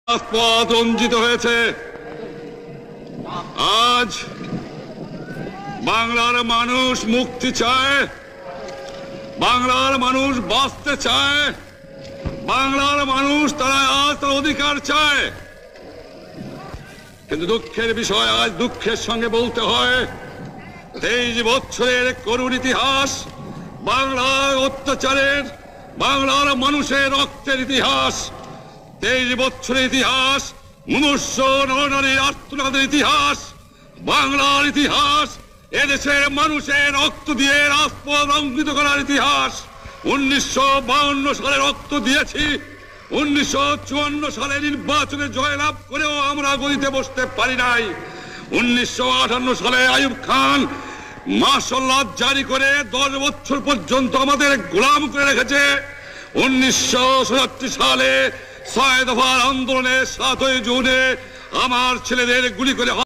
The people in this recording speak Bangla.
পথ রঞ্জিত হয়েছে। আজ বাংলার মানুষ মুক্তি চায়, বাংলার মানুষ বাঁচতে চায়, বাংলার মানুষ তারা আজ তার অধিকার চায়। কিন্তু দুঃখের বিষয়, আজ দুঃখের সঙ্গে বলতে হয় 23 বছরের করুণ ইতিহাস, বাংলার অত্যাচারের, বাংলার মানুষের রক্তের ইতিহাস, 23 বছরের ইতিহাস, মুমূর্ষ নরনারীর আর্তনাদের ইতিহাস, বাংলার ইতিহাস, এদেশের মানুষের রক্ত দিয়ে রাজপথ অঙ্কিত করার ইতিহাস। 1952 সালে রক্ত দিয়েছি, 1954 সালে নির্বাচনে জয়লাভ করেও আমরা গদিতে বসতে পারি নাই। 1958 সালে আইয়ুব খান মার্শাল ল জারি করে 10 বছর পর্যন্ত আমাদের গোলাম করে রেখেছে। 1967 সালে 6 দফার আন্দোলনে 7ই জুনে আমার ছেলেদের গুলি করে